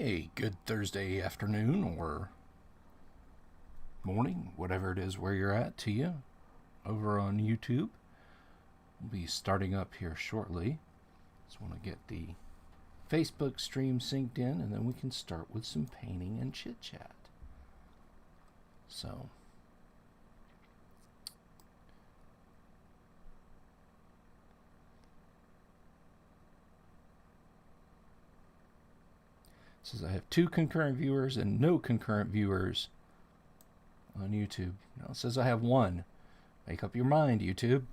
Hey, good Thursday afternoon or morning, whatever it is where you're at to you over on YouTube. We'll be starting up here shortly. Just want to get the Facebook stream synced in, and then we can start with some painting and chit chat. So, it says I have 2 concurrent viewers and no concurrent viewers on YouTube. Now it says I have 1. Make up your mind, YouTube.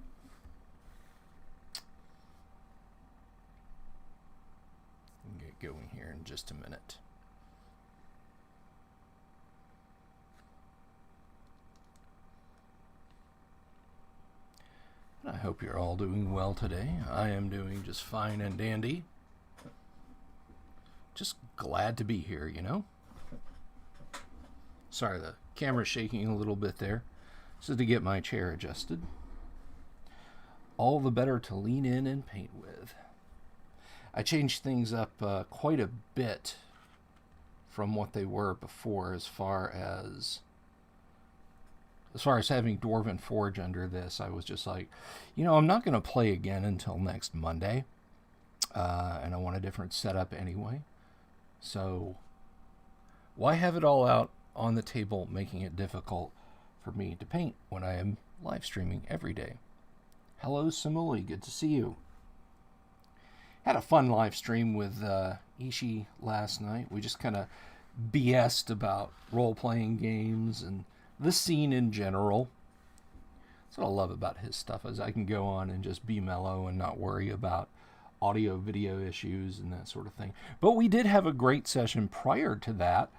I'll get going here in just a minute. I hope you're all doing well today. I am doing just fine and dandy. Just glad to be here, you know? Sorry, the camera's shaking a little bit there. This is to get my chair adjusted. All the better to lean in and paint with. I changed things up quite a bit from what they were before as far as having Dwarven Forge under this. I was just like, you know, I'm not going to play again until next Monday. And I want a different setup anyway. So why have it all out on the table, making it difficult for me to paint when I am live streaming every day? Hello, Simuli. Good to see you. Had a fun live stream with Ishii last night. We just kind of BS'd about role-playing games and the scene in general. That's what I love about his stuff, is I can go on and just be mellow and not worry about audio video issues and that sort of thing. But we did have a great session prior to that.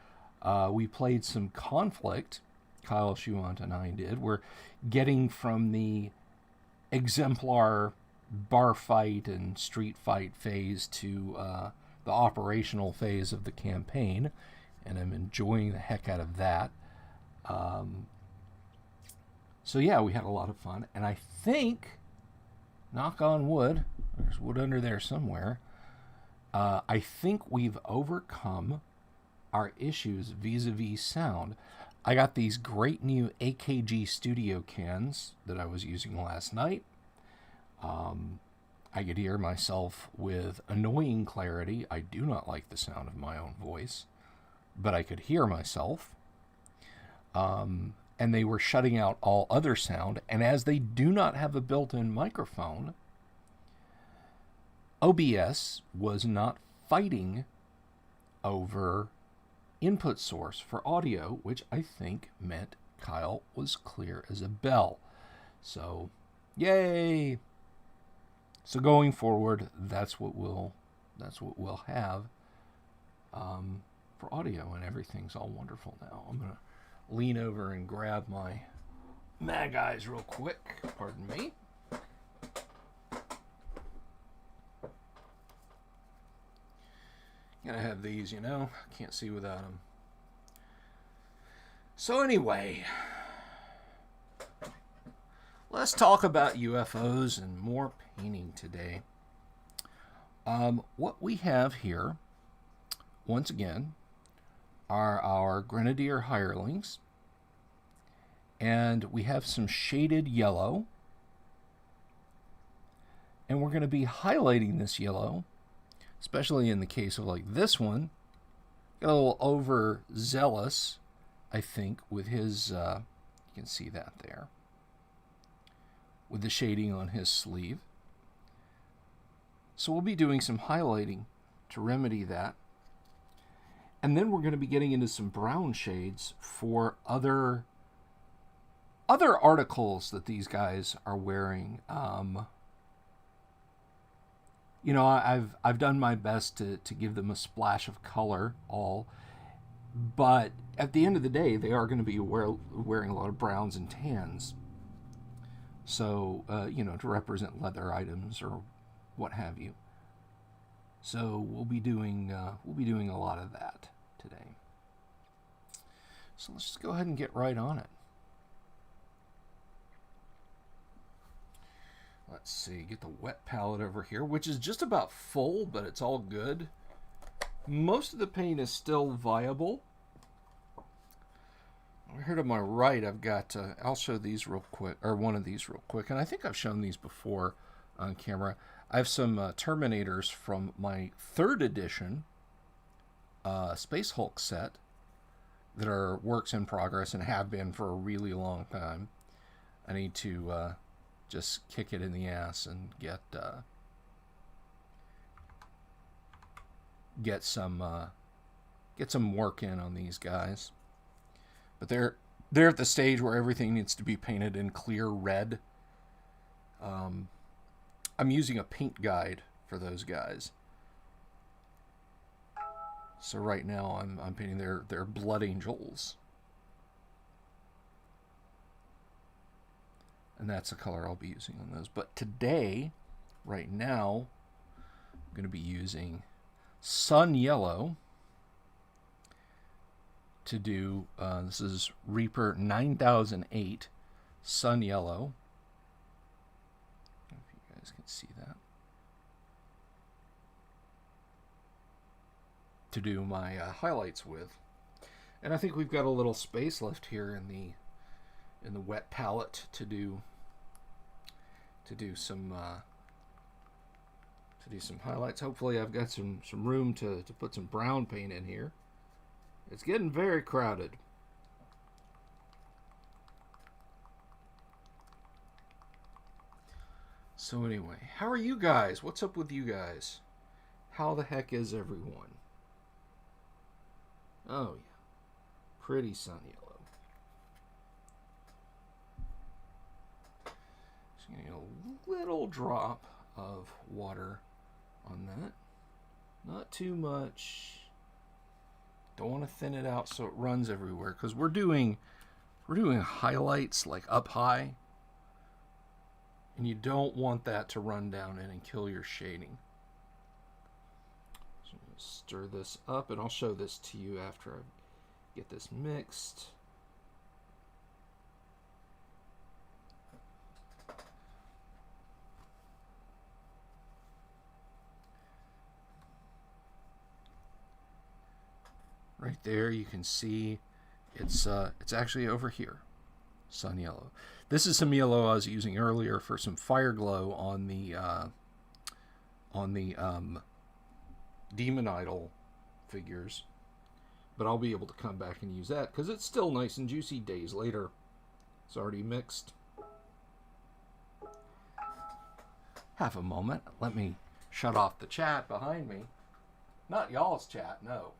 We played some Conflict. Kyle Schuant and I did. We're getting from the exemplar bar fight and street fight phase to the operational phase of the campaign, and I'm enjoying the heck out of that. So yeah, we had a lot of fun, and I think, knock on wood, there's wood under there somewhere, I think we've overcome our issues vis-a-vis sound. I got these great new AKG Studio cans that I was using last night. I could hear myself with annoying clarity. I do not like the sound of my own voice, but I could hear myself. And they were shutting out all other sound. And as they do not have a built-in microphone, OBS was not fighting over input source for audio, which I think meant Kyle was clear as a bell. So, yay! So going forward, that's what we'll have for audio, and everything's all wonderful now. I'm gonna lean over and grab my mag eyes real quick. Pardon me. Gotta have these, you know. Can't see without them. So anyway, let's talk about UFOs and more painting today. What we have here, once again, are our Grenadier hirelings. And we have some shaded yellow. And we're going to be highlighting this yellow, especially in the case of like this one. Got a little overzealous, I think, with his, you can see that there, with the shading on his sleeve. So we'll be doing some highlighting to remedy that. And then we're going to be getting into some brown shades for other articles that these guys are wearing. You know, I've done my best to give them a splash of color all, but at the end of the day, they are going to be wearing a lot of browns and tans. So, you know, to represent leather items or what have you. So we'll be doing a lot of that today. So let's just go ahead and get right on it. Let's see, get the wet palette over here, which is just about full, but it's all good. Most of the paint is still viable. Here to my right, I've got, I'll show these real quick, or one of these real quick, and I think I've shown these before on camera. I have some Terminators from my 3rd edition Space Hulk set that are works in progress and have been for a really long time. I need to just kick it in the ass and get some work in on these guys. But they're at the stage where everything needs to be painted in clear red. I'm using a paint guide for those guys. So right now I'm painting their Blood Angels. And that's the color I'll be using on those. But today, right now, I'm going to be using Sun Yellow to do, this is Reaper 9008 Sun Yellow. I don't know if you guys can see that. To do my highlights with. And I think we've got a little space left here in the wet palette to do some highlights. Hopefully I've got some room to put some brown paint in here. It's getting very crowded. So anyway, how are you guys? What's up with you guys? How the heck is everyone? Oh yeah, pretty sun yellow. Just getting a little drop of water on that. Not too much. Don't want to thin it out so it runs everywhere, because we're doing highlights like up high, and you don't want that to run down in and kill your shading. So I'm going to stir this up, and I'll show this to you after I get this mixed. Right there, you can see it's actually over here, sun yellow. This is some yellow I was using earlier for some fire glow on the Demon Idol figures, but I'll be able to come back and use that because it's still nice and juicy days later. It's already mixed. Have a moment. Let me shut off the chat behind me. Not y'all's chat, no.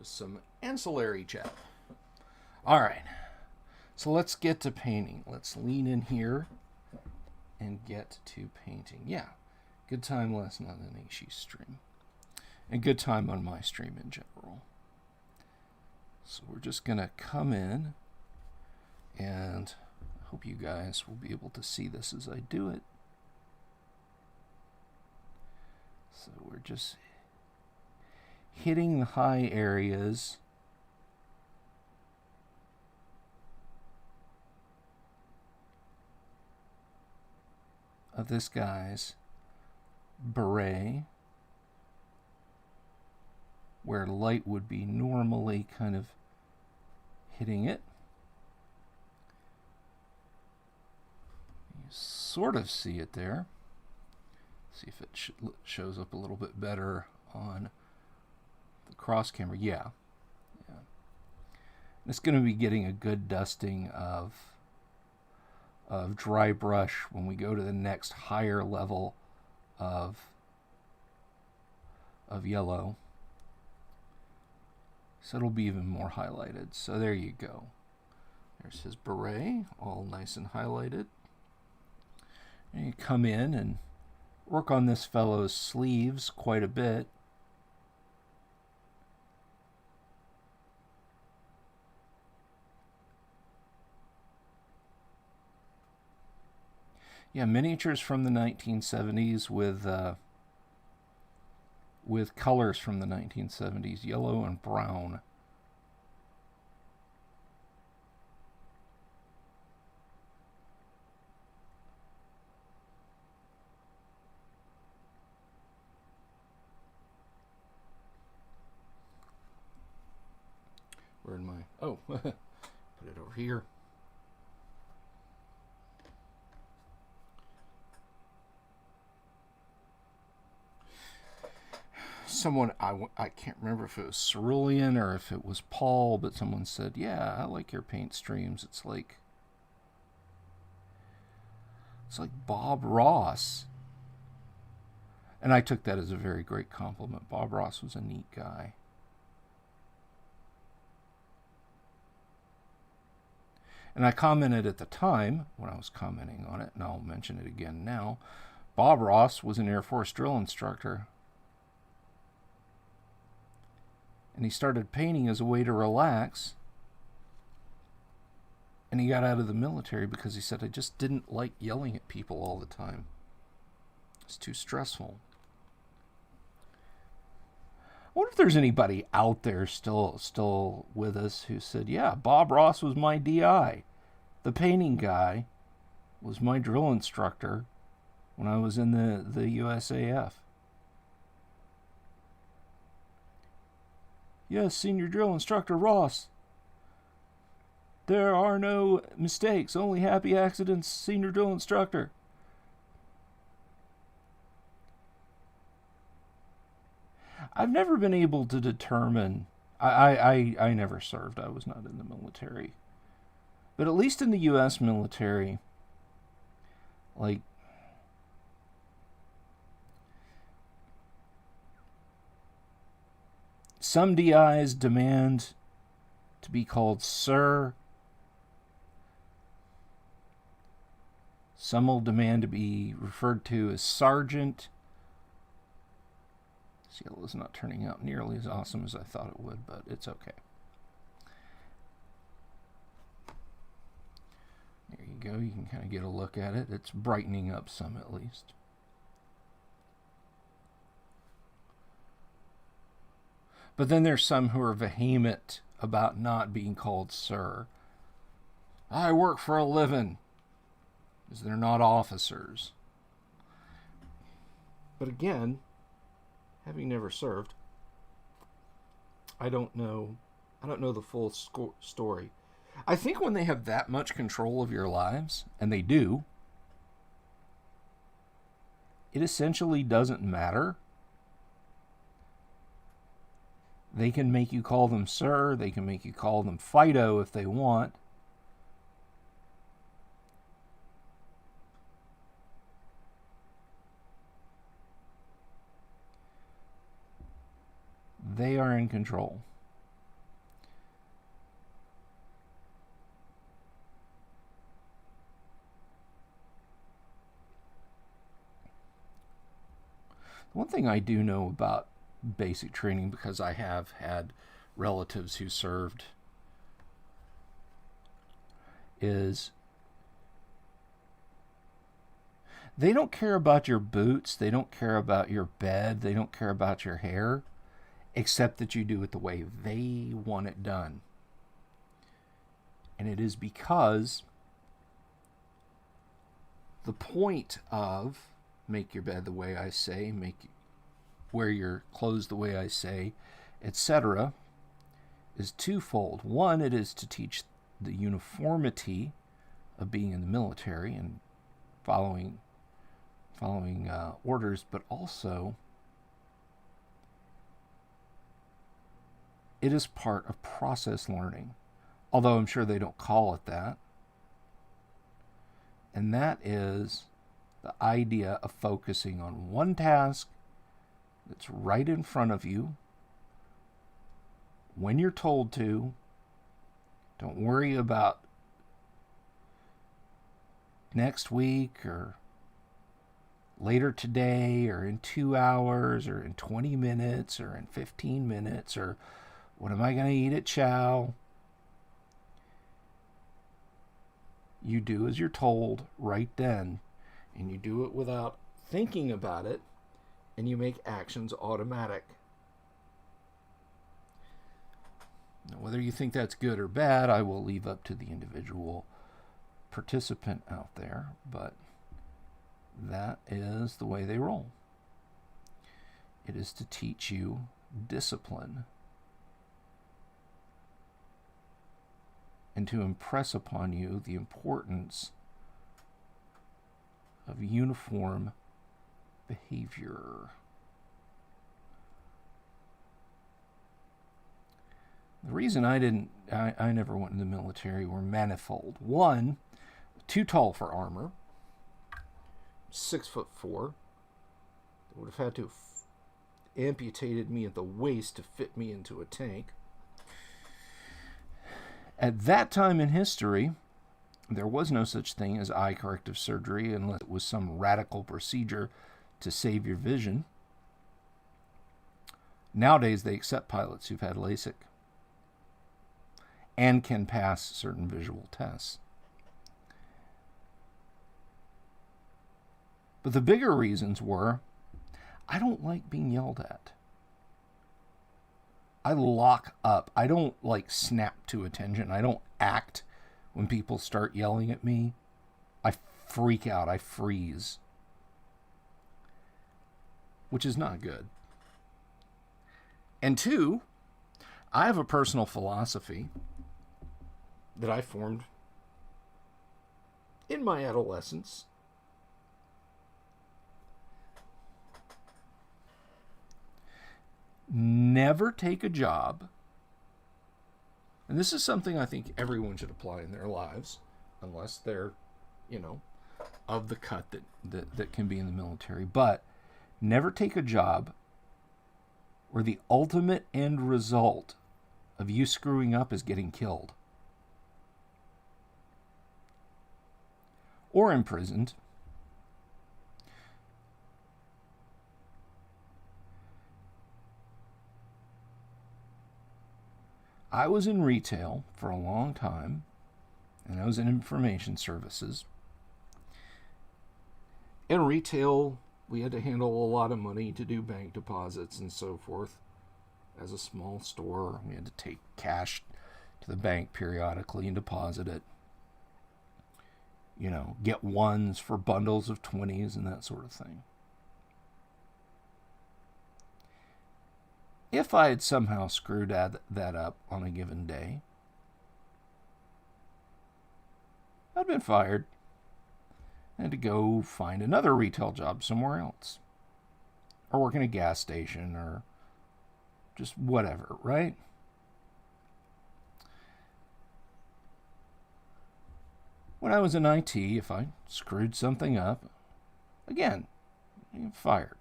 Some ancillary chat. All right, so let's get to painting. Let's lean in here and get to painting. Yeah, good time last night on Ishi's stream, and good time on my stream in general. So we're just gonna come in, and I hope you guys will be able to see this as I do it. So we're just hitting the high areas of this guy's beret, where light would be normally kind of hitting it. You sort of see it there. See if it shows up a little bit better on the cross camera. Yeah. It's going to be getting a good dusting of dry brush when we go to the next higher level of yellow. So it'll be even more highlighted. So there you go. There's his beret, all nice and highlighted. And you come in and work on this fellow's sleeves quite a bit. Yeah, miniatures from the 1970s with colors from the 1970s, yellow and brown. Where in my... Oh, put it over here. Someone, I can't remember if it was Cerulean or if it was Paul, but someone said, yeah, I like your paint streams. It's like Bob Ross. And I took that as a very great compliment. Bob Ross was a neat guy. And I commented at the time, when I was commenting on it, and I'll mention it again now, Bob Ross was an Air Force drill instructor. And he started painting as a way to relax. And he got out of the military because he said, I just didn't like yelling at people all the time. It's too stressful. I wonder if there's anybody out there still with us who said, yeah, Bob Ross was my DI. The painting guy was my drill instructor when I was in the USAF. Yes, Senior Drill Instructor Ross. There are no mistakes, only happy accidents, Senior Drill Instructor. I've never been able to determine... I never served. I was not in the military. But at least in the U.S. military, like... some DIs demand to be called sir. Some will demand to be referred to as sergeant. Cielo is not turning out nearly as awesome as I thought it would, but it's okay. There you go. You can kind of get a look at it. It's brightening up some at least. But then there's some who are vehement about not being called sir. I work for a living, because they're not officers. But again, having never served, I don't know the full story. I think when they have that much control of your lives, and they do, it essentially doesn't matter. They can make you call them sir. They can make you call them Fido if they want. They are in control. One thing I do know about basic training, because I have had relatives who served, is they don't care about your boots, they don't care about your bed, they don't care about your hair, except that you do it the way they want it done. And it is because the point of make your bed the way I say, wear your clothes the way I say, etc., is twofold. One, it is to teach the uniformity of being in the military and following orders, but also it is part of process learning, although I'm sure they don't call it that. And that is the idea of focusing on one task that's right in front of you when you're told to. Don't worry about next week or later today or in 2 hours or in 20 minutes or in 15 minutes or what am I going to eat at chow. You do as you're told right then, and you do it without thinking about it, and you make actions automatic. Now, whether you think that's good or bad, I will leave up to the individual participant out there, but that is the way they roll. It is to teach you discipline. and to impress upon you the importance of uniform behavior. The reason I never went in the military were manifold. One, too tall for armor. 6'4". They would have had to have amputated me at the waist to fit me into a tank. At that time in history, there was no such thing as eye corrective surgery unless it was some radical procedure to save your vision. Nowadays, they accept pilots who've had LASIK and can pass certain visual tests. But the bigger reasons were, I don't like being yelled at. I lock up. I don't snap to attention. I don't act when people start yelling at me. I freak out. I freeze. Which is not good. And two, I have a personal philosophy that I formed in my adolescence. Never take a job, and this is something I think everyone should apply in their lives, unless they're, of the cut that can be in the military, but never take a job where the ultimate end result of you screwing up is getting killed or imprisoned. I was in retail for a long time, and I was in information services. In retail, we had to handle a lot of money to do bank deposits and so forth. As a small store, we had to take cash to the bank periodically and deposit it. Get ones for bundles of 20s and that sort of thing. If I had somehow screwed that up on a given day, I'd been fired. I had to go find another retail job somewhere else. Or work in a gas station or just whatever, right? When I was in IT, if I screwed something up, again, you're fired.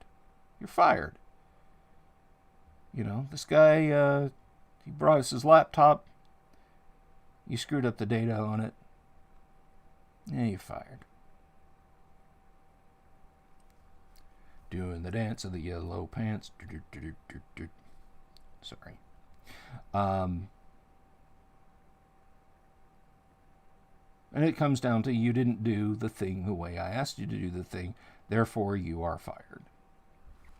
You're fired. This guy, he brought us his laptop. You screwed up the data on it. Yeah, you're fired. Doing the dance of the yellow pants. Sorry. And it comes down to you didn't do the thing the way I asked you to do the thing. Therefore, you are fired.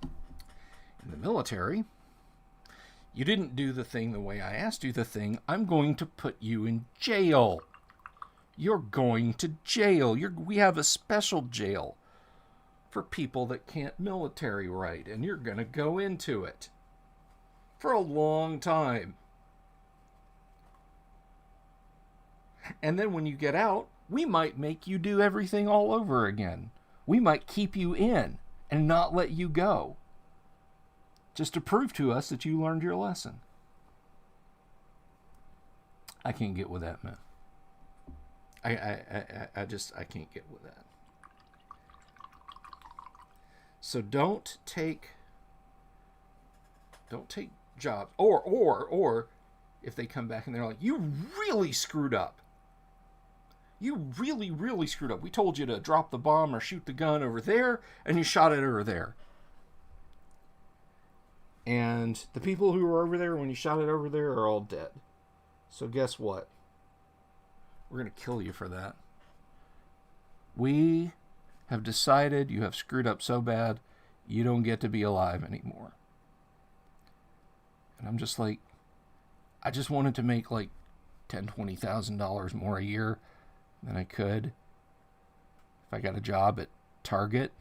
In the military, you didn't do the thing the way I asked you the thing. I'm going to put you in jail. You're going to jail. We have a special jail for people that can't military right, and you're going to go into it for a long time. And then when you get out, we might make you do everything all over again. We might keep you in and not let you go, just to prove to us that you learned your lesson. I can't get with that, man. I can't get with that. So don't take jobs, or if they come back and they're like, you really screwed up. You really, really screwed up. We told you to drop the bomb or shoot the gun over there, and you shot it over there. And the people who were over there when you shot it over there are all dead. So guess what? We're going to kill you for that. We have decided you have screwed up so bad, you don't get to be alive anymore. And I'm just like, I just wanted to make like $10,000, $20,000 more a year than I could if I got a job at Target.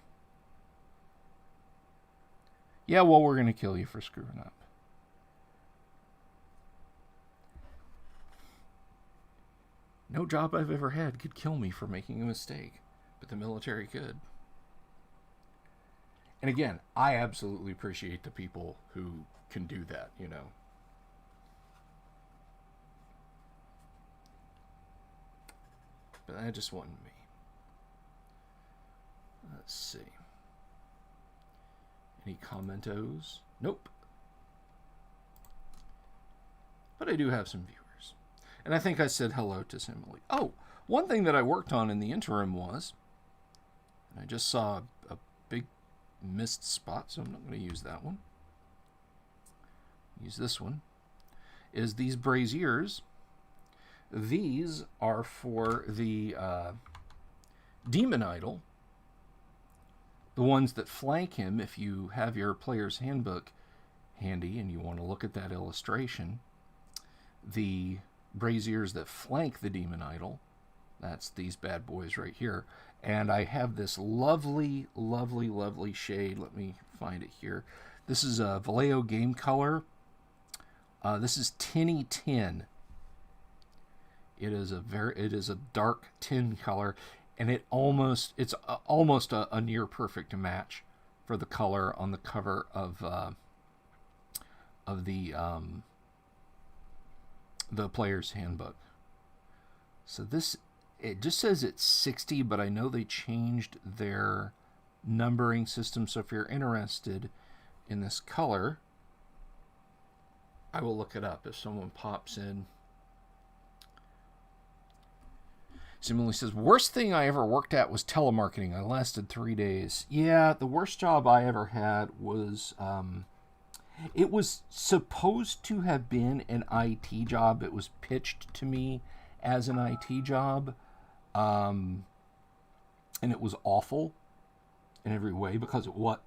Yeah, well, we're going to kill you for screwing up. No job I've ever had could kill me for making a mistake, but the military could. And again, I absolutely appreciate the people who can do that, you know. But that just wasn't me. Let's see. Any commentos? Nope. But I do have some viewers. And I think I said hello to Simile. Oh, one thing that I worked on in the interim was, and I just saw a big missed spot, so I'm not going to use that one. Use this one. Is these braziers. These are for the demon idol. The ones that flank him, if you have your player's handbook handy and you want to look at that illustration, the braziers that flank the demon idol, that's these bad boys right here. And I have this lovely, lovely, lovely shade. Let me find it here. This is a Vallejo game color. This is Tinny Tin. It is a dark tin color, and it's almost a near perfect match for the color on the cover of the player's handbook. So this, it just says it's 60, but I know they changed their numbering system. So if you're interested in this color, I will look it up if someone pops in. Similarly says, worst thing I ever worked at was telemarketing. I lasted 3 days. Yeah, the worst job I ever had was, it was supposed to have been an IT job. It was pitched to me as an IT job. And it was awful in every way because it was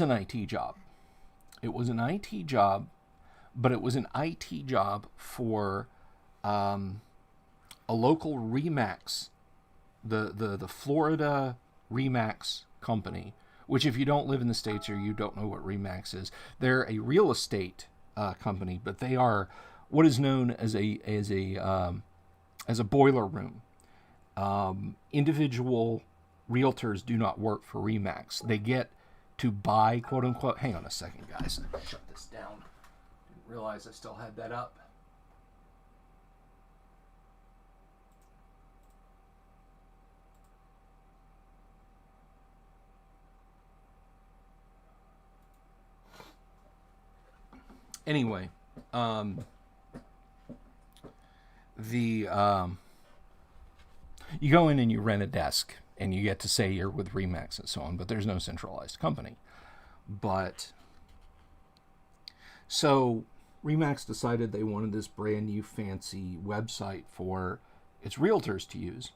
an IT job. It was an IT job, but it was an IT job for a local Remax, the Florida Remax company, which if you don't live in the States or you don't know what Remax is, they're a real estate company, but they are what is known as a boiler room. Individual realtors do not work for Remax. They get to buy, quote unquote. Hang on a second, guys. Shut this down. Didn't realize I still had that up. Anyway, you go in and you rent a desk and you get to say you're with Remax and so on, but there's no centralized company. But so Remax decided they wanted this brand new fancy website for its realtors to use.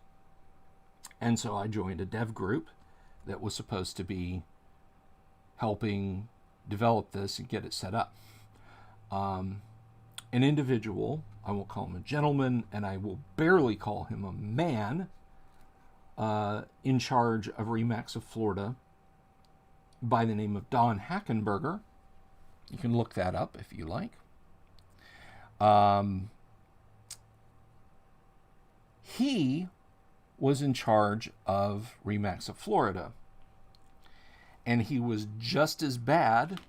And so I joined a dev group that was supposed to be helping develop this and get it set up. An individual, I won't call him a gentleman, and I will barely call him a man, in charge of Remax of Florida by the name of Don Hackenberger. You can look that up if you like. He was in charge of Remax of Florida, and he was just as bad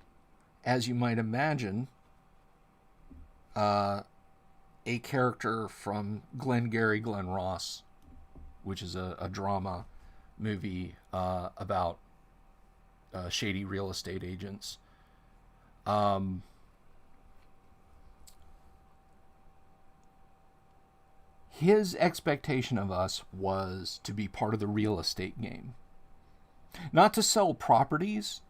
as you might imagine a character from Glengarry Glen Ross, which is a drama movie about shady real estate agents. His expectation of us was to be part of the real estate game. Not to sell properties,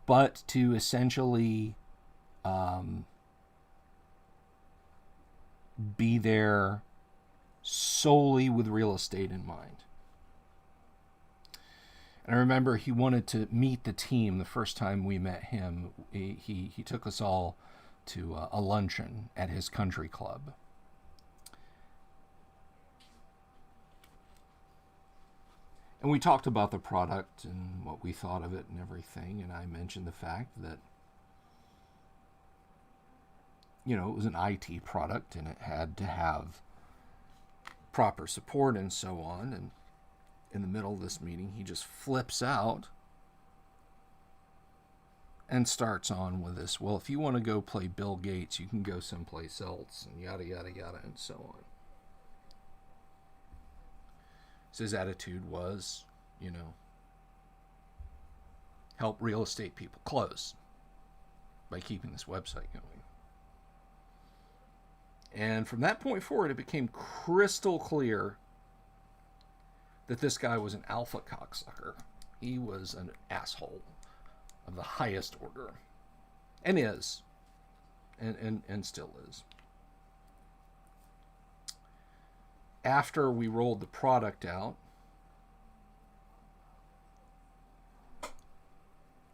but to essentially be there solely with real estate in mind. And I remember he wanted to meet the team the first time we met him. He took us all to a luncheon at his country club. And we talked about the product and what we thought of it and everything. And I mentioned the fact that it was an IT product and it had to have proper support and so on. And in the middle of this meeting, he just flips out and starts on with this. Well, if you want to go play Bill Gates, you can go someplace else, and yada, yada, yada, and so on. So his attitude was, help real estate people close by keeping this website going. And from that point forward, it became crystal clear that this guy was an alpha cocksucker. He was an asshole of the highest order. And is. And still is. After we rolled the product out,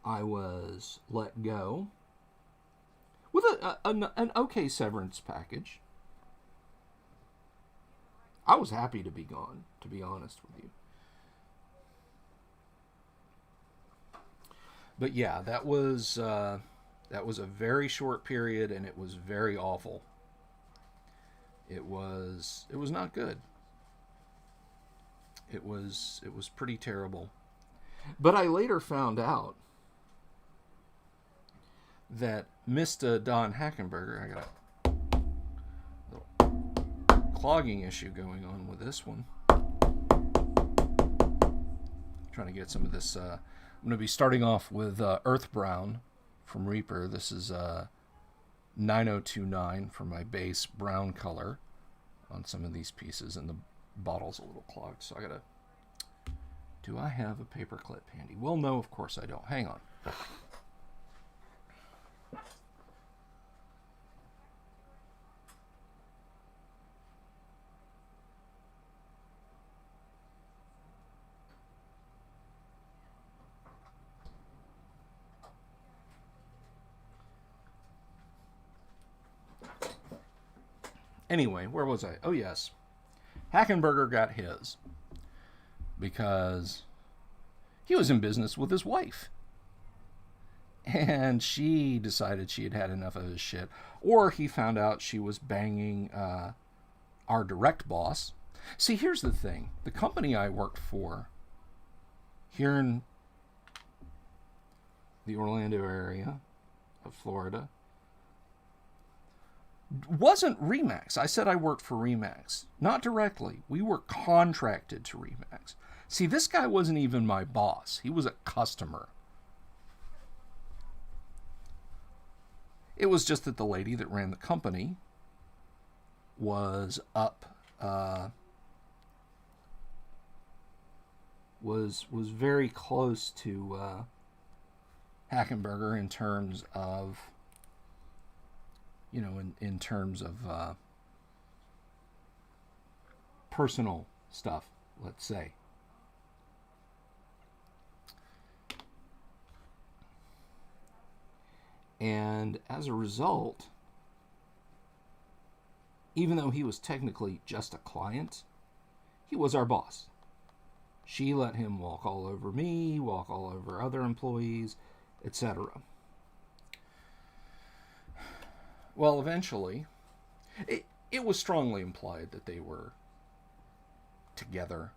I was let go with an okay severance package. I was happy to be gone, to be honest with you. But yeah, that was a very short period, and it was very awful. It was not good. It was pretty terrible. But I later found out that Mr. Don Hackenberger, I got a little clogging issue going on with this one. Trying to get some of this. I'm going to be starting off with Earth Brown from Reaper. This is 9029 for my base brown color on some of these pieces, and the bottle's a little clogged, so I gotta... Do I have a paper clip handy? Well, no, of course I don't. Hang on. Anyway, where was I? Oh, yes. Hackenberger got his because he was in business with his wife. And she decided she had had enough of his shit. Or he found out she was banging our direct boss. See, here's the thing. The company I worked for here in the Orlando area of Florida wasn't Remax. I said I worked for Remax. Not directly. We were contracted to Remax. See, this guy wasn't even my boss. He was a customer. It was just that the lady that ran the company was up, was very close to Hackenberger in terms of, in terms of personal stuff, let's say. And as a result, even though he was technically just a client, he was our boss. She let him walk all over me, walk all over other employees, etc. Well, eventually, it was strongly implied that they were together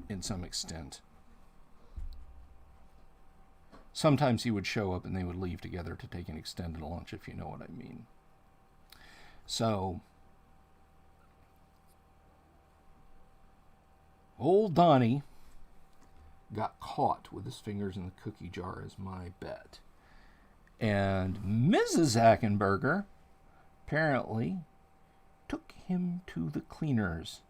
in some extent. Sometimes he would show up and they would leave together to take an extended lunch, if you know what I mean. So, old Donnie got caught with his fingers in the cookie jar, is my bet. And Mrs. Hackenberger apparently took him to the cleaners.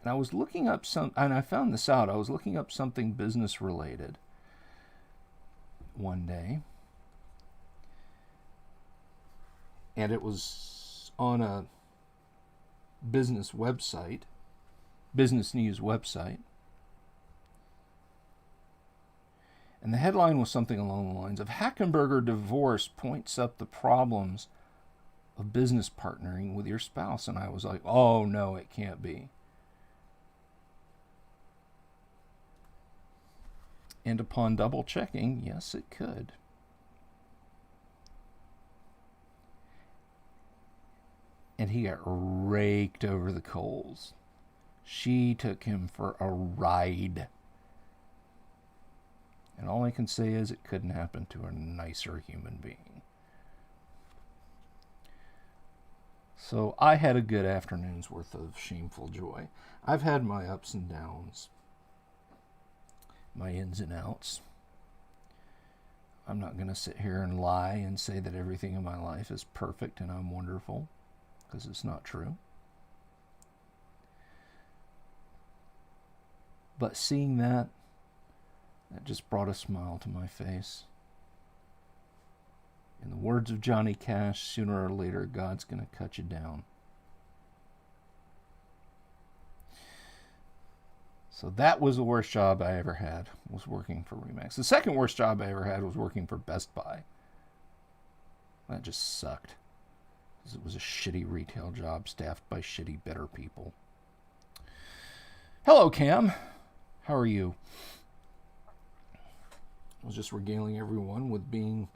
And I was looking up and I found this out. I was looking up something business related one day. And it was on a business website, business news website. And the headline was something along the lines of Hackenberger divorce points up the problems of business partnering with your spouse. And I was like, oh no, it can't be. And upon double checking, yes, it could. And he got raked over the coals. She took him for a ride. And all I can say is it couldn't happen to a nicer human being. So I had a good afternoon's worth of shameful joy. I've had my ups and downs, my ins and outs. I'm not going to sit here and lie and say that everything in my life is perfect and I'm wonderful, because it's not true. But seeing that just brought a smile to my face. In the words of Johnny Cash, sooner or later, God's going to cut you down. So that was the worst job I ever had, was working for Remax. The second worst job I ever had was working for Best Buy. That just sucked, because it was a shitty retail job staffed by shitty, bitter people. Hello, Cam. How are you? I was just regaling everyone with being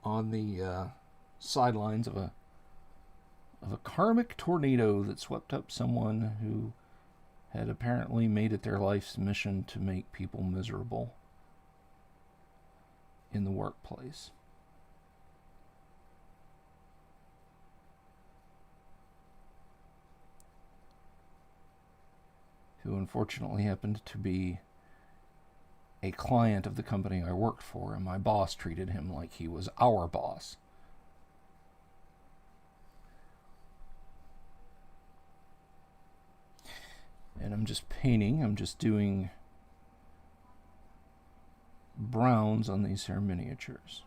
on the sidelines of a karmic tornado that swept up someone who had apparently made it their life's mission to make people miserable in the workplace. Who unfortunately happened to be a client of the company I worked for, and my boss treated him like he was our boss. And I'm just painting, I'm just doing browns on these here miniatures.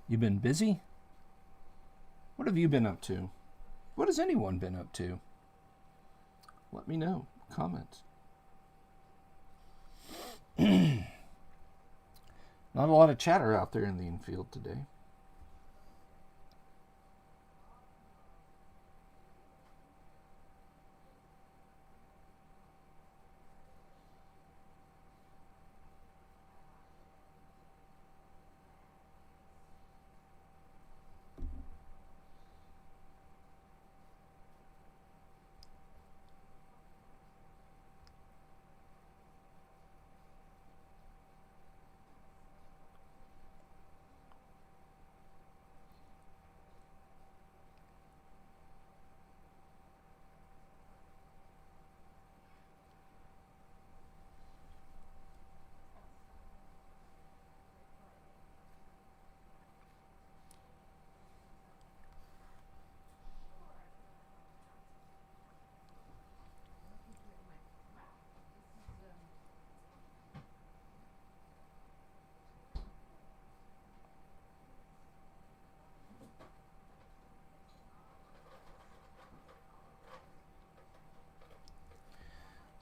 You been busy? What have you been up to? What has anyone been up to? Let me know. Comment. Not a lot of chatter out there in the infield today.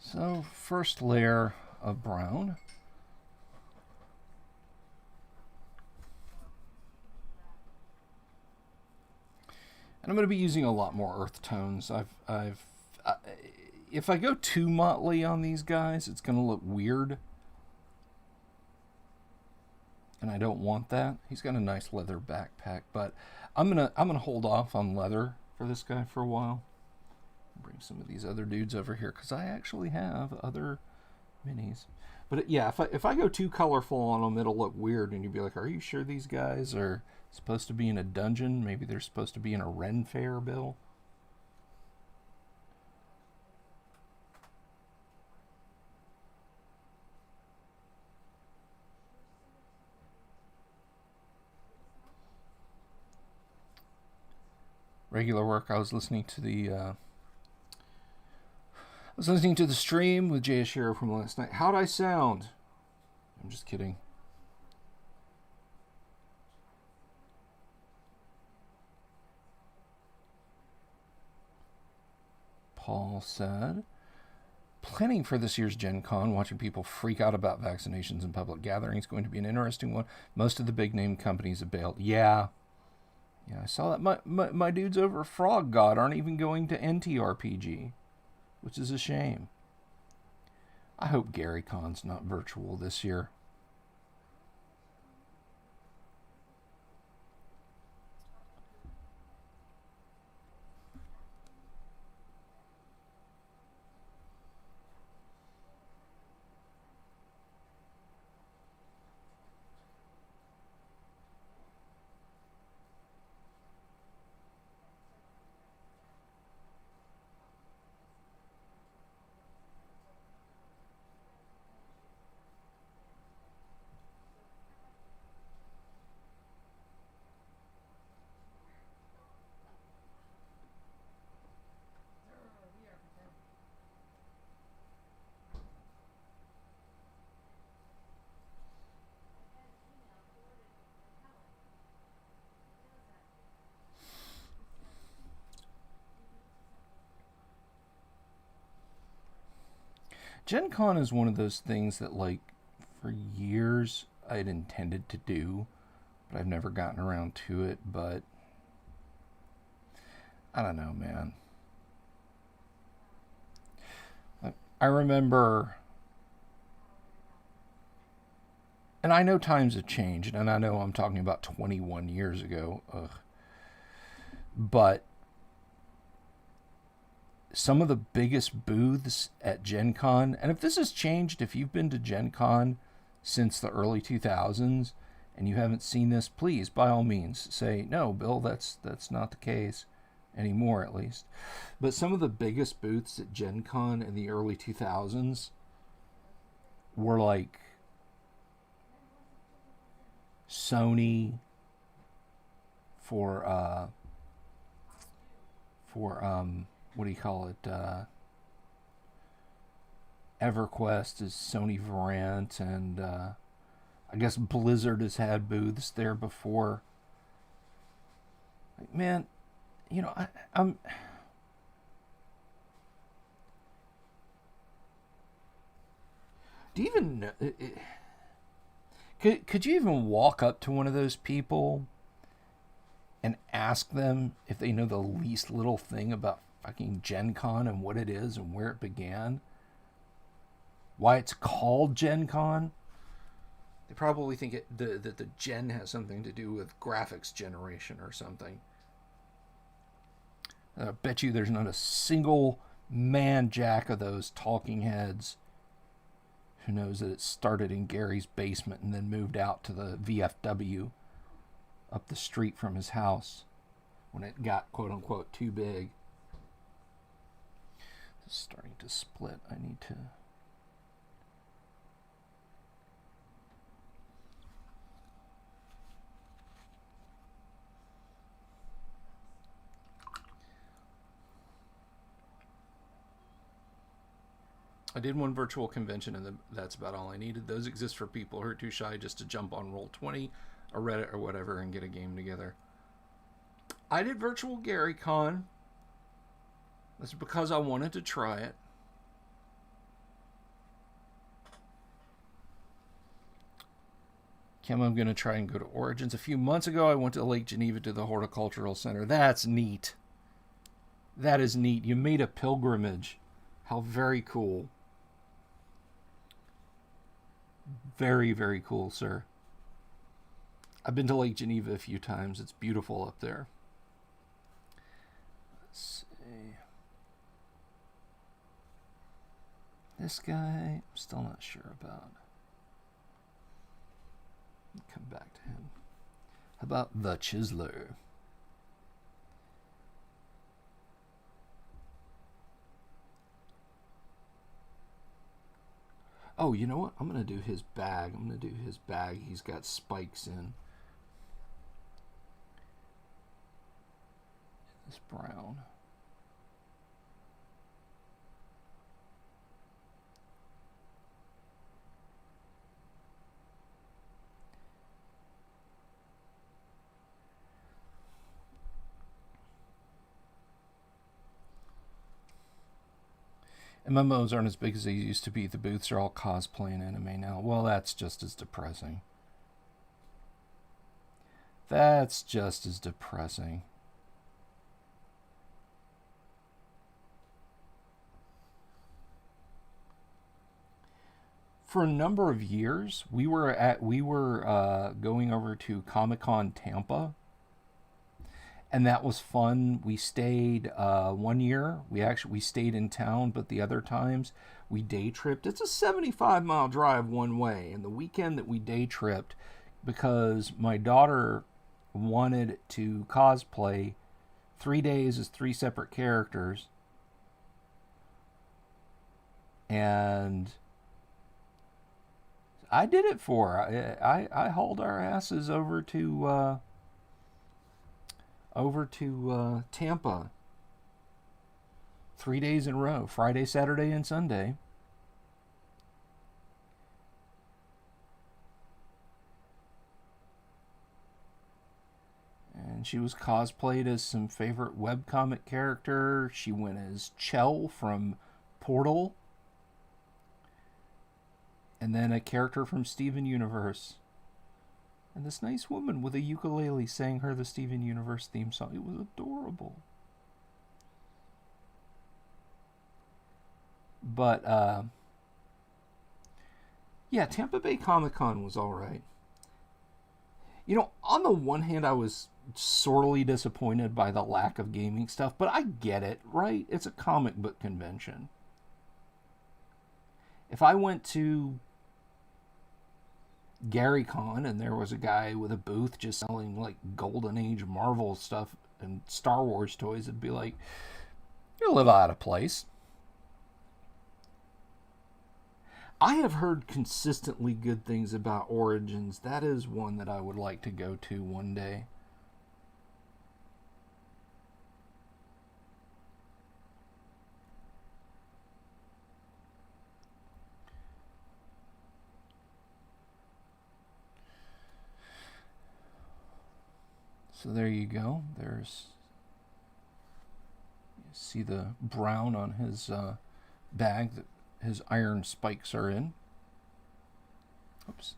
So, first layer of brown. And I'm going to be using a lot more earth tones. If I go too motley on these guys, it's going to look weird. And I don't want that. He's got a nice leather backpack, but I'm gonna hold off on leather for this guy for a while. Bring some of these other dudes over here, because I actually have other minis. But yeah, if I go too colorful on them, it'll look weird, and you'd be like, are you sure these guys are supposed to be in a dungeon? Maybe they're supposed to be in a Ren Fair, Bill? Regular work, I was listening to the stream with Jay Ashiro from last night. How'd I sound? I'm just kidding. Paul said, planning for this year's Gen Con, watching people freak out about vaccinations and public gatherings is going to be an interesting one. Most of the big name companies have bailed. Yeah, I saw that. My dudes over at Frog God aren't even going to NTRPG, which is a shame. I hope Gary Con's not virtual this year. Gen Con is one of those things that, like, for years I'd intended to do, but I've never gotten around to it. But I don't know, man. I remember, and I know times have changed, and I know I'm talking about 21 years ago. But some of the biggest booths at Gen Con, and if this has changed, if you've been to Gen Con since the early 2000s and you haven't seen this, please, by all means, say, no, Bill, that's not the case anymore, at least. But some of the biggest booths at Gen Con in the early 2000s were like Sony for what do you call it? EverQuest is Sony Variant, and I guess Blizzard has had booths there before. Like, man, I'm. Do you even know? Could you even walk up to one of those people and ask them if they know the least little thing about fucking Gen Con and what it is and where it began? Why it's called Gen Con? They probably think that the Gen has something to do with graphics generation or something. I bet you there's not a single man jack of those talking heads who knows that it started in Gary's basement and then moved out to the VFW up the street from his house when it got quote unquote too big. It's starting to split. I need to. I did one virtual convention, and that's about all I needed. Those exist for people who are too shy just to jump on Roll20 or Reddit or whatever and get a game together. I did virtual Gary Con. That's because I wanted to try it. Kim, I'm going to try and go to Origins. A few months ago, I went to Lake Geneva to the Horticultural Center. That's neat. That is neat. You made a pilgrimage. How very cool. Very, very cool, sir. I've been to Lake Geneva a few times. It's beautiful up there. Let's see. This guy, I'm still not sure about. Come back to him. How about the Chiseler? Oh, you know what? I'm going to do his bag. I'm going to do his bag. He's got spikes in. This brown. MMOs aren't as big as they used to be. The booths are all cosplay and anime now. Well, that's just as depressing. That's just as depressing. For a number of years, we were going over to Comic-Con Tampa, and that was fun. We stayed 1 year. We stayed in town, but the other times we day tripped. It's a 75-mile drive one way, and the weekend that we day tripped, because my daughter wanted to cosplay 3 days as 3 separate characters, and I did it for her. I hauled our asses over to Tampa 3 days in a row, Friday, Saturday, and Sunday. And she was cosplayed as some favorite webcomic character. She went as Chell from Portal. And then a character from Steven Universe. And this nice woman with a ukulele sang her the Steven Universe theme song. It was adorable. But, yeah, Tampa Bay Comic-Con was alright. You know, on the one hand, I was sorely disappointed by the lack of gaming stuff, but I get it, right? It's a comic book convention. If I went to GaryCon and there was a guy with a booth just selling like Golden Age Marvel stuff and Star Wars toys, it'd be like, you're a little out of place. I have heard consistently good things about Origins. That is one that I would like to go to one day. So there you go. There's, you see the brown on his bag that his iron spikes are in. Oops.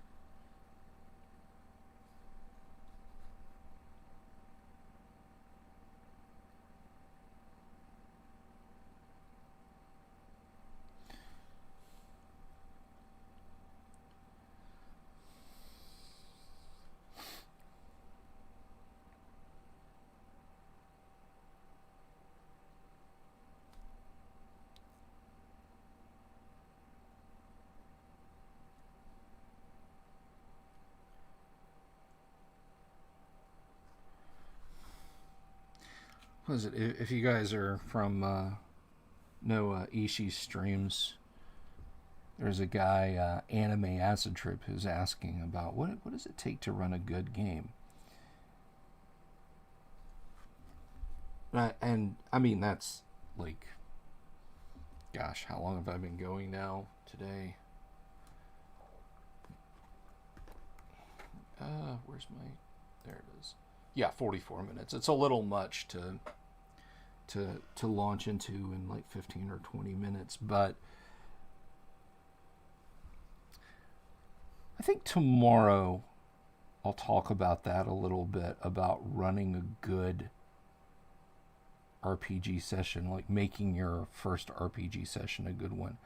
What is it? If you guys are from know Ishii streams, there's a guy, Anime Acid Trip, who's asking about what does it take to run a good game. And I mean, that's like, gosh, how long have I been going now today? Where's my, there it is. Yeah, 44 minutes. It's a little much to launch into in like 15 or 20 minutes, but I think tomorrow I'll talk about that a little bit, about running a good RPG session, like making your first RPG session a good one.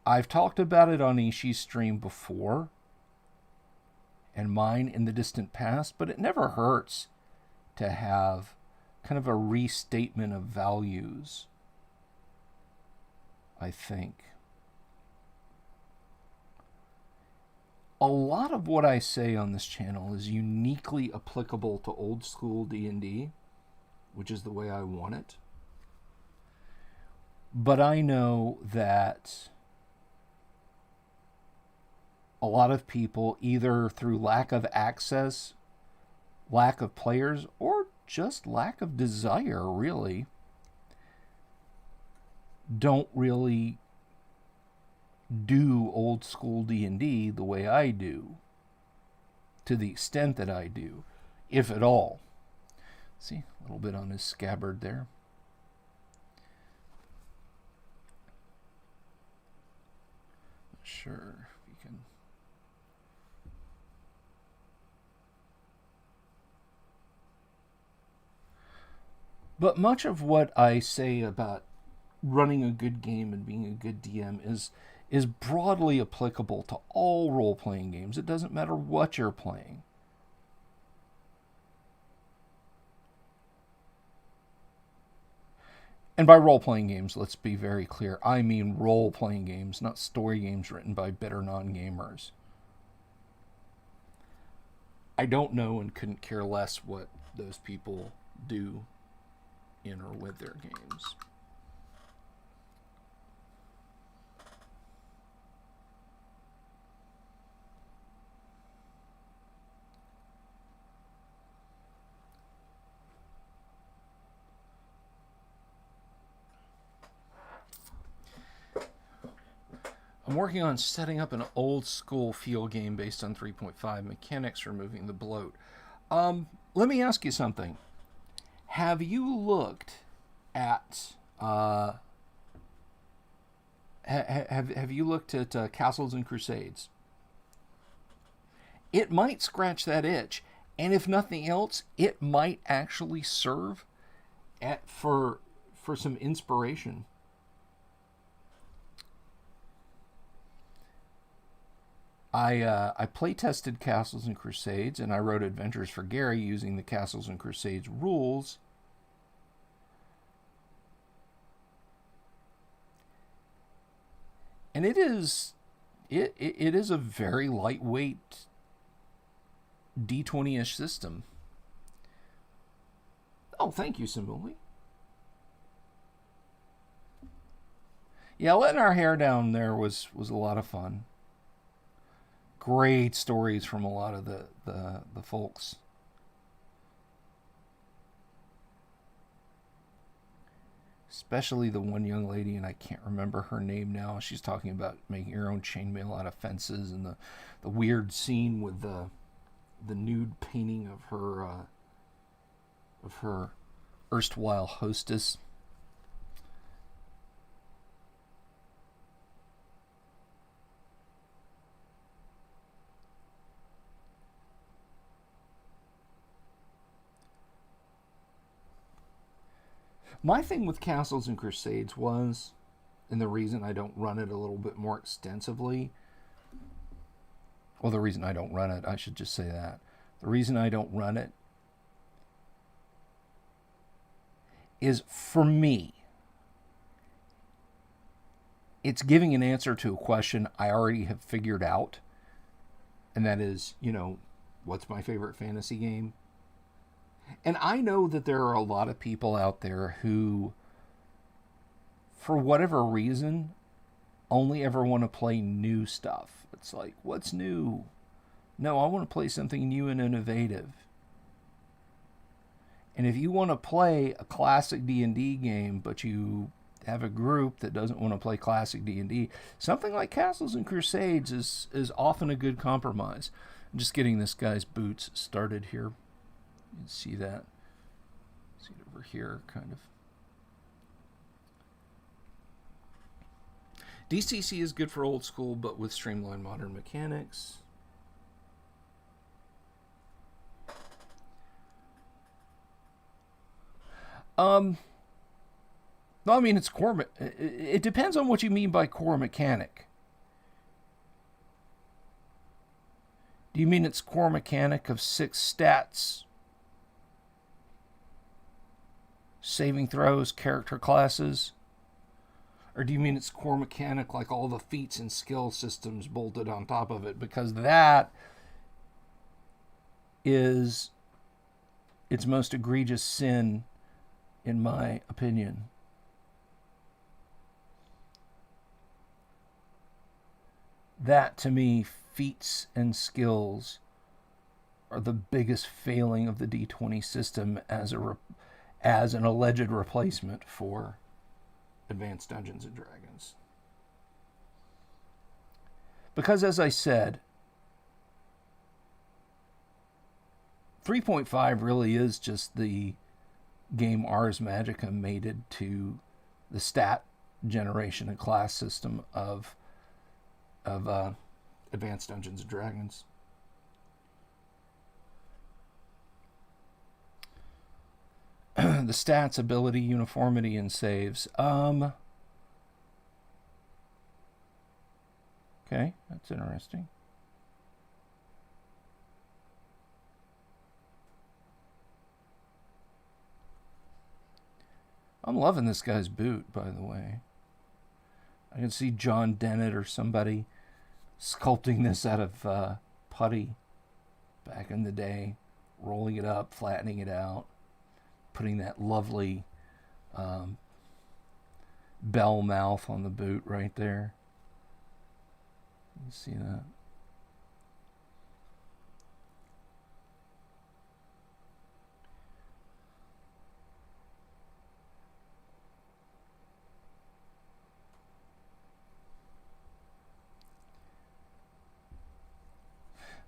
I've talked about it on Ishii's stream before, and mine in the distant past, but it never hurts to have kind of a restatement of values, I think. A lot of what I say on this channel is uniquely applicable to old school D&D, which is the way I want it. But I know that a lot of people, either through lack of access, lack of players, or just lack of desire, really, don't really do old school D&D the way I do, to the extent that I do, if at all. See, a little bit on his scabbard there. sure if you can. But much of what I say about running a good game and being a good DM is broadly applicable to all role-playing games. It doesn't matter what you're playing. And by role-playing games, let's be very clear, I mean role-playing games, not story games written by bitter non-gamers. I don't know and couldn't care less what those people do in or with their games. I'm working on setting up an old school field game based on 3.5 mechanics, removing the bloat. Let me ask you something. Have you looked at have you looked at Castles and Crusades? It might scratch that itch, and if nothing else, it might actually serve for some inspiration. I play tested Castles and Crusades, and I wrote Adventures for Gary using the Castles and Crusades rules. And it is a very lightweight D20-ish system. Oh, thank you, Simuli. Yeah, letting our hair down there was a lot of fun. Great stories from a lot of the folks. Especially the one young lady, and I can't remember her name now. She's talking about making her own chainmail out of fences, and the weird scene with the nude painting of her erstwhile hostess. My thing with Castles and Crusades was, and the reason I don't run it a little bit more extensively, well, the reason I don't run it, I should just say that. The reason I don't run it is, for me, it's giving an answer to a question I already have figured out, and that is, what's my favorite fantasy game? And I know that there are a lot of people out there who, for whatever reason, only ever want to play new stuff. It's like, what's new? No, I want to play something new and innovative. And if you want to play a classic D&D game, but you have a group that doesn't want to play classic D&D, something like Castles and Crusades is often a good compromise. I'm just getting this guy's boots started here. You can see that. See it over here, kind of. DCC is good for old school, but with streamlined modern mechanics. No, I mean, it's core. It depends on what you mean by core mechanic. Do you mean its core mechanic of 6 stats? Saving throws, character classes? Or do you mean its core mechanic like all the feats and skill systems bolted on top of it? Because that is its most egregious sin, in my opinion. That, to me, feats and skills are the biggest failing of the D20 system as an alleged replacement for Advanced Dungeons and Dragons. Because, as I said, 3.5 really is just the game Ars Magica mated to the stat generation and class system of of Advanced Dungeons and Dragons. The stats, ability, uniformity, and saves. Okay, that's interesting. I'm loving this guy's boot, by the way. I can see John Dennett or somebody sculpting this out of putty back in the day, rolling it up, flattening it out, putting that lovely bell mouth on the boot right there. You see that?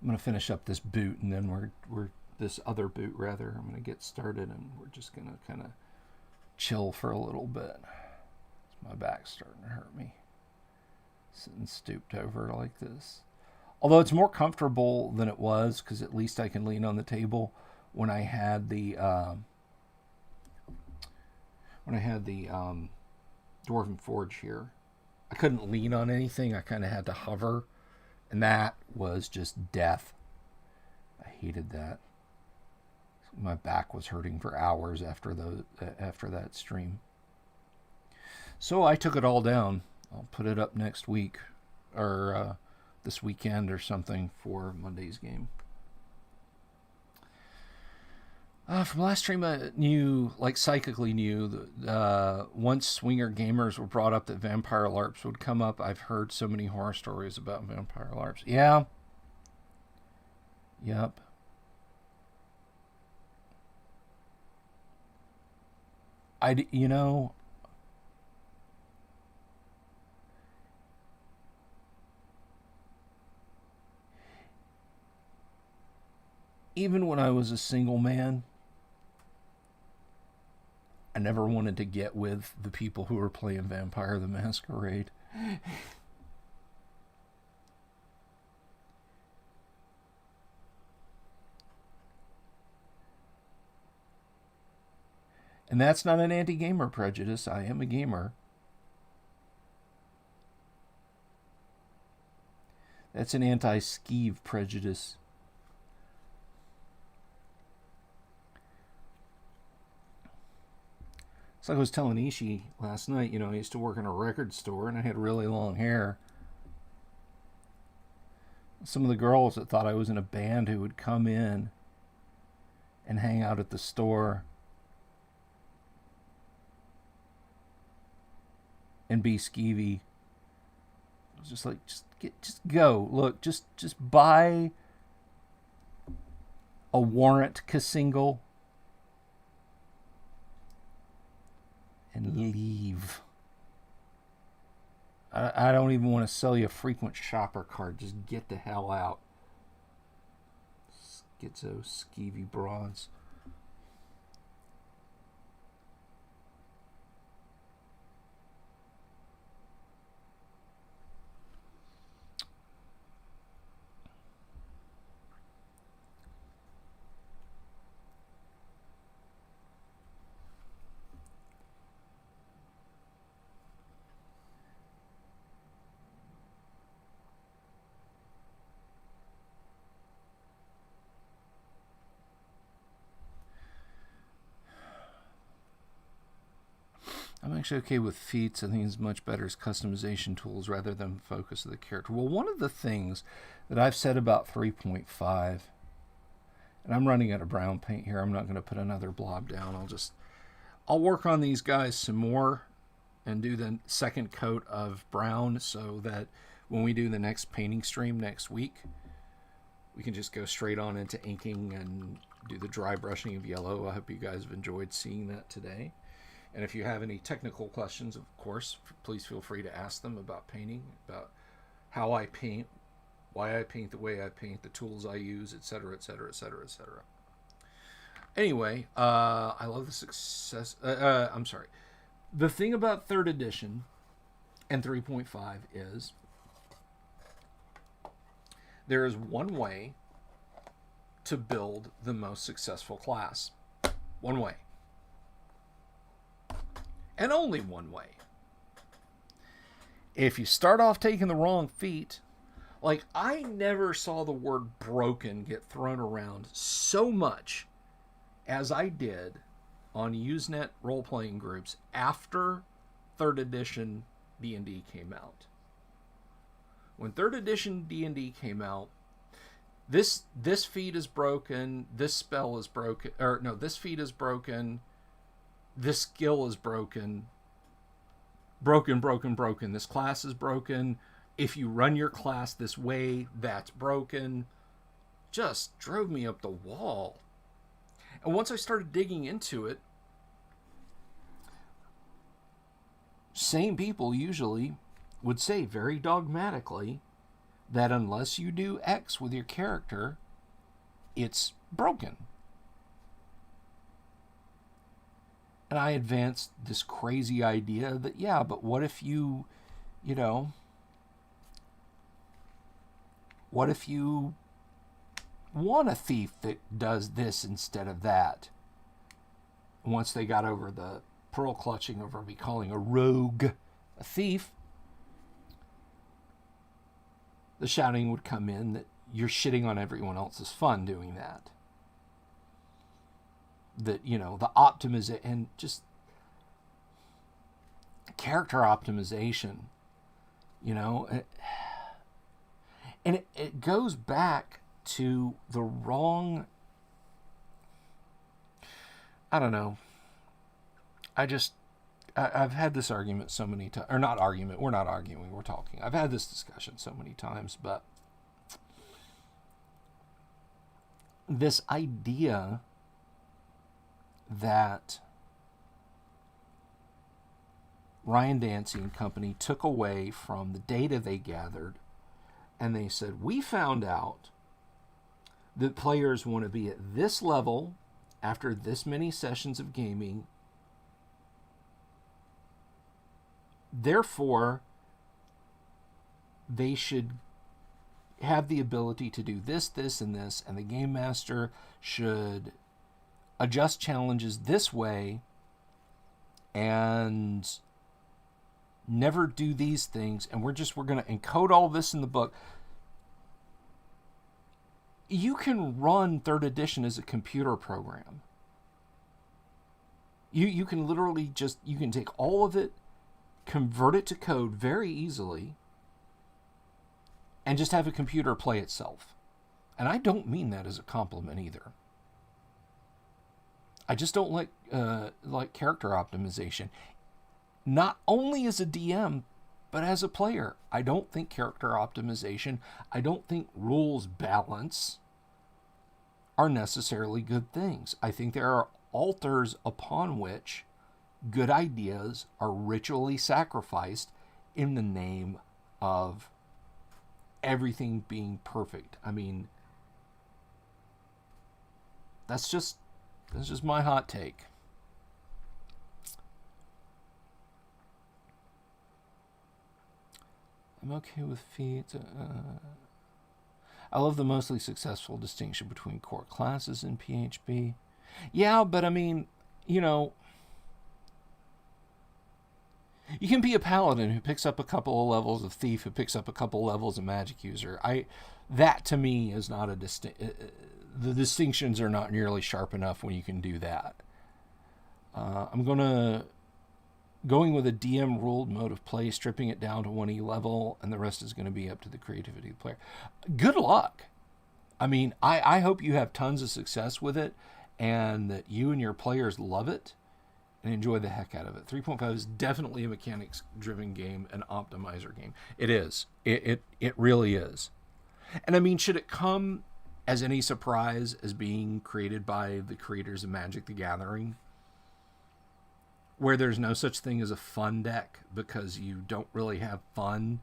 I'm going to finish up this boot, and then we're this other boot rather. I'm going to get started, and we're just going to kind of chill for a little bit. My back's starting to hurt me, sitting stooped over like this. Although it's more comfortable than it was, because at least I can lean on the table. When I had the Dwarven Forge here, I couldn't lean on anything. I kind of had to hover. And that was just death. I hated that. My back was hurting for hours after that stream. So I took it all down. I'll put it up next week, or this weekend or something for Monday's game. From last stream, I knew, like psychically knew, that once swinger gamers were brought up that vampire LARPs would come up. I've heard so many horror stories about vampire LARPs. Yeah. Yep. You know, even when I was a single man, I never wanted to get with the people who were playing Vampire the Masquerade. And that's not an anti-gamer prejudice. I am a gamer. That's an anti-skeeve prejudice. It's like I was telling Ishii last night, you know, I used to work in a record store and I had really long hair. Some of the girls that thought I was in a band who would come in and hang out at the store and be skeevy. I was just like, just go. Look, just buy a warrant single and leave. I don't even want to sell you a frequent shopper card. Just get the hell out. Schizo skeevy bronze. I'm actually okay with feats. I think it's much better as customization tools rather than focus of the character. Well, one of the things that I've said about 3.5, and I'm running out of brown paint here. I'm not going to put another blob down. I'll work on these guys some more and do the second coat of brown so that when we do the next painting stream next week, we can just go straight on into inking and do the dry brushing of yellow. I hope you guys have enjoyed seeing that today. And if you have any technical questions, of course, please feel free to ask them about painting, about how I paint, why I paint the way I paint, the tools I use, etc., etc., etc., etc. Anyway, I love the success. I'm sorry. The thing about 3rd edition and 3.5 is There is one way to build the most successful class. One way. And only one way. If you start off taking the wrong feat, like, I never saw the word broken get thrown around so much as I did on Usenet role-playing groups after 3rd edition D&D came out. When 3rd edition D&D came out, this feat is broken, this spell is broken, or no, this feat is broken, this skill is broken, broken, this class is broken, if you run your class this way, that's broken. Just drove me up the wall. And once I started digging into it, same people usually would say very dogmatically that unless you do X with your character, it's broken. And I advanced this crazy idea that, yeah, but what if you what if you want a thief that does this instead of that? Once they got over the pearl clutching over me calling a rogue a thief, the shouting would come in that you're shitting on everyone else's fun doing that. That, the optimism and just character optimization, and it goes back to the wrong, I don't know. I've had this argument so many times, or not argument, we're not arguing, we're talking. I've had this discussion so many times, but this idea that Ryan Dancy and company took away from the data they gathered, and they said, we found out that players want to be at this level after this many sessions of gaming. Therefore, they should have the ability to do this, this, and this, and the game master should adjust challenges this way and never do these things, and we're going to encode all this in the book. You can run 3rd edition as a computer program. You can literally you can take all of it, convert it to code very easily, and just have a computer play itself. And I don't mean that as a compliment either. I just don't like character optimization. Not only as a DM, but as a player. I don't think character optimization, I don't think rules balance are necessarily good things. I think there are altars upon which good ideas are ritually sacrificed in the name of everything being perfect. I mean, that's just my hot take. I'm okay with feats. I love the mostly successful distinction between core classes in PHP. Yeah, but I mean, you can be a paladin who picks up a couple of levels of thief, who picks up a couple of levels of magic user. That to me is not a the distinctions are not nearly sharp enough when you can do that. I'm going with a DM ruled mode of play, stripping it down to 1E level, and the rest is going to be up to the creativity of the player. Good luck. I mean, I hope you have tons of success with it, and that you and your players love it and enjoy the heck out of it. 3.5 is definitely a mechanics-driven game, an optimizer game. It is. It really is. And I mean, should it come as any surprise as being created by the creators of Magic the Gathering, where there's no such thing as a fun deck because you don't really have fun?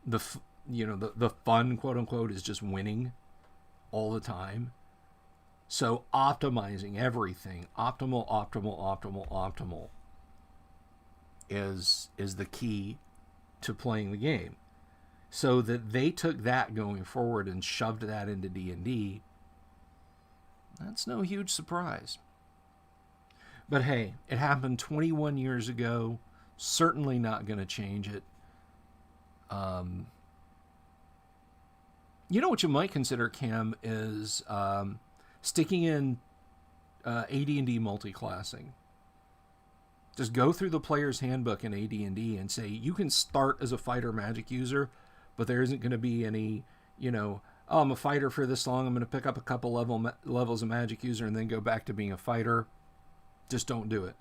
The fun, quote unquote, is just winning all the time. So optimizing everything, optimal is the key to playing the game. So that they took that going forward and shoved that into D&D, that's no huge surprise. But hey, it happened 21 years ago. Certainly not going to change it. You know what you might consider, Cam, is sticking in AD&D multi-classing. Just go through the player's handbook in AD&D and say you can start as a fighter magic user, but there isn't going to be any, oh, I'm a fighter for this long, I'm going to pick up a couple levels of magic user and then go back to being a fighter. Just don't do it.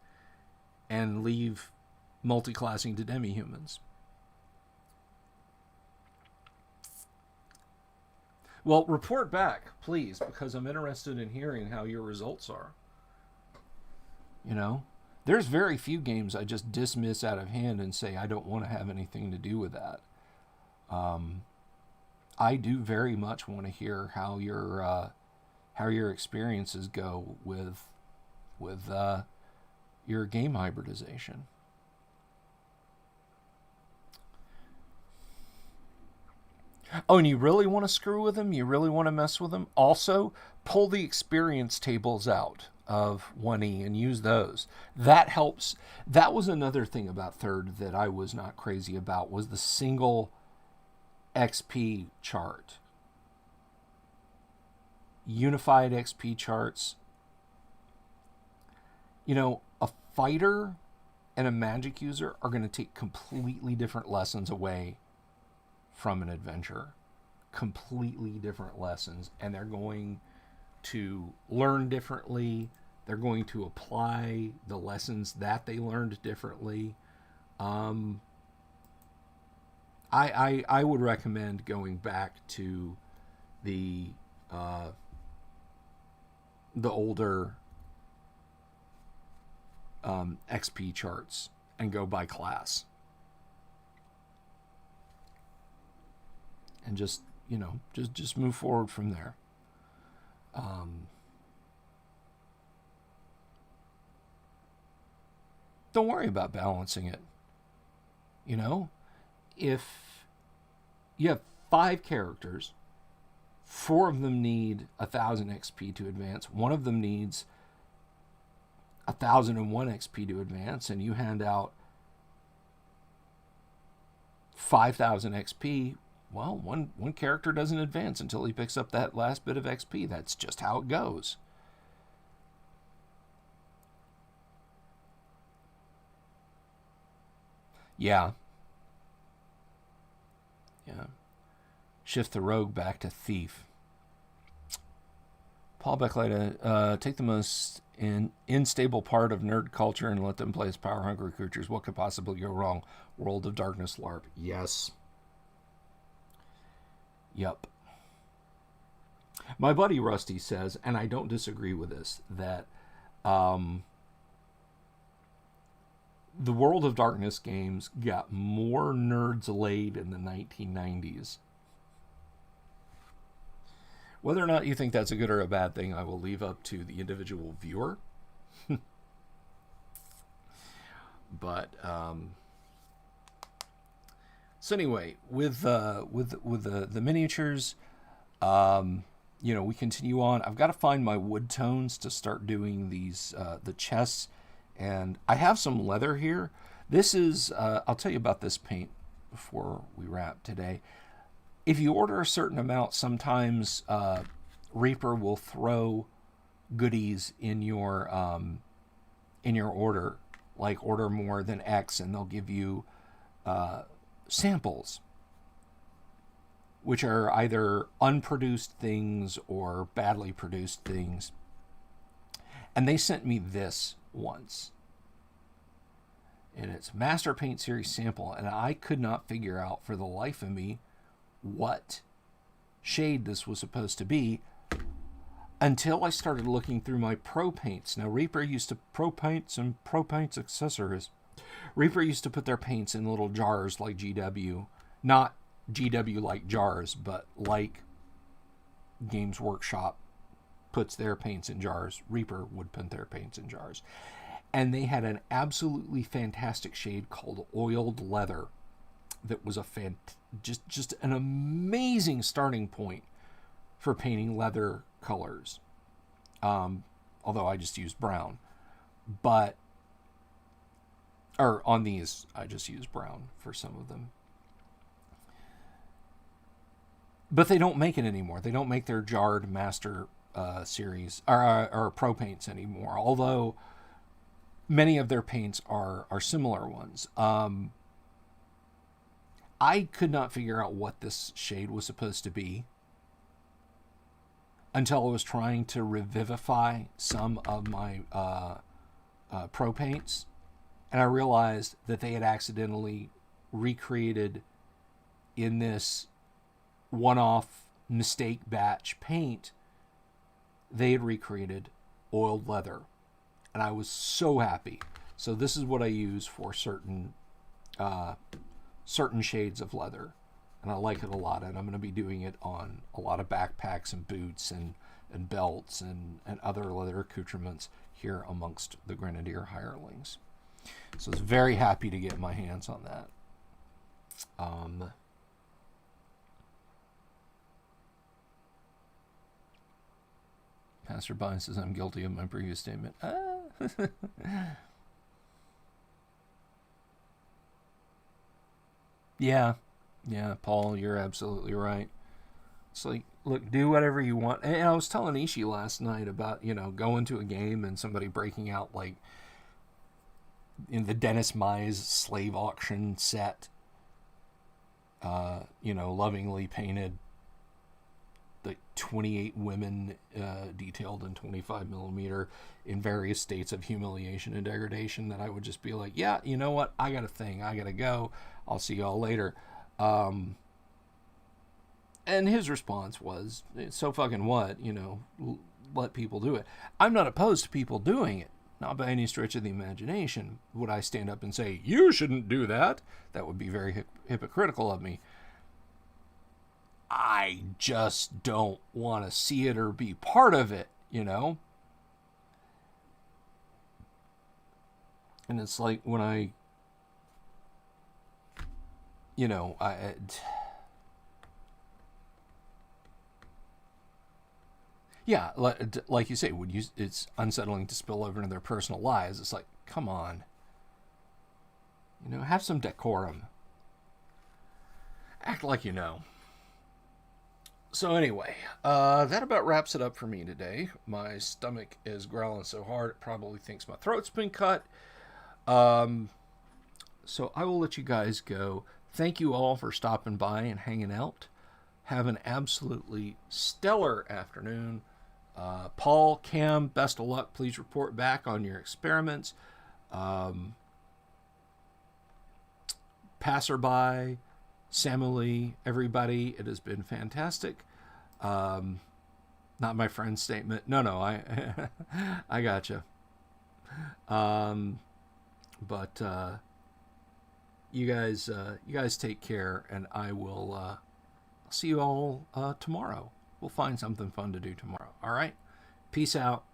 And leave multi-classing to demi-humans. Well, report back, please, because I'm interested in hearing how your results are. There's very few games I just dismiss out of hand and say I don't want to have anything to do with that. I do very much want to hear how your experiences go with your game hybridization. Oh, and you really want to screw with them? You really want to mess with them? Also, pull the experience tables out of 1E and use those. That helps. That was another thing about third that I was not crazy about, was the single XP chart. Unified XP charts. A fighter and a magic user are going to take completely different lessons away from an adventure. Completely different lessons. And they're going to learn differently. They're going to apply the lessons that they learned differently. I would recommend going back to the older XP charts and go by class. And just move forward from there. Don't worry about balancing it. If you have 5 characters, 4 of them need 1,000 XP to advance, one of them needs 1,001 XP to advance, and you hand out 5,000 XP, well, one character doesn't advance until he picks up that last bit of XP. That's just how it goes. Yeah. Shift the rogue back to thief. Paul Beckley, take the most unstable part of nerd culture and let them play as power-hungry creatures. What could possibly go wrong? World of Darkness LARP. Yes. Yep. My buddy Rusty says, and I don't disagree with this, that the World of Darkness games got more nerds laid in the 1990s. Whether or not you think that's a good or a bad thing, I will leave up to the individual viewer. But so anyway, with the miniatures, we continue on. I've got to find my wood tones to start doing these the chests, and I have some leather here. This is I'll tell you about this paint before we wrap today. If you order a certain amount, sometimes Reaper will throw goodies in your order, like order more than X, and they'll give you samples, which are either unproduced things or badly produced things. And they sent me this once. And it's Master Paint Series sample, and I could not figure out for the life of me what shade this was supposed to be until I started looking through my Pro Paints. Now, Reaper used to Pro Paints and Pro Paints accessories. Reaper used to put their paints in little jars like GW. Not GW like jars, but like Games Workshop puts their paints in jars. Reaper would put their paints in jars. And they had an absolutely fantastic shade called Oiled Leather. that was just an amazing starting point for painting leather colors. Although I just used brown, but or on these I just used brown for some of them. But they don't make it anymore. They don't make their jarred master series or pro paints anymore. Although many of their paints are similar ones. I could not figure out what this shade was supposed to be until I was trying to revivify some of my pro paints, and I realized that they had accidentally recreated in this one-off mistake batch paint, they had recreated oiled leather, and I was so happy. So this is what I use for certain shades of leather, and I like it a lot, and I'm going to be doing it on a lot of backpacks and boots and belts and other leather accoutrements here amongst the Grenadier hirelings. So I was very happy to get my hands on that. Passerby says I'm guilty of my previous statement. Yeah, Paul, you're absolutely right. It's like, look, do whatever you want. And I was telling Ishi last night about, going to a game and somebody breaking out, like, in the Dennis Mize slave auction set, lovingly painted, like 28 women detailed in 25 millimeter in various states of humiliation and degradation, that I would just be like, yeah, you know what? I got a thing. I got to go. I'll see y'all later. And his response was, so fucking what? Let people do it. I'm not opposed to people doing it. Not by any stretch of the imagination. Would I stand up and say, you shouldn't do that? That would be very hypocritical of me. I just don't want to see it or be part of it, And it's like when I yeah, like you say, it's unsettling to spill over into their personal lives. It's like, come on. Have some decorum. Act like you know. So anyway, that about wraps it up for me today. My stomach is growling so hard, it probably thinks my throat's been cut. So I will let you guys go. Thank you all for stopping by and hanging out. Have an absolutely stellar afternoon. Paul, Cam, best of luck. Please report back on your experiments. Passerby, Samuli, everybody, it has been fantastic. Not my friend's statement. No, I gotcha. But you guys take care, and I will see you all tomorrow. We'll find something fun to do tomorrow. All right? Peace out.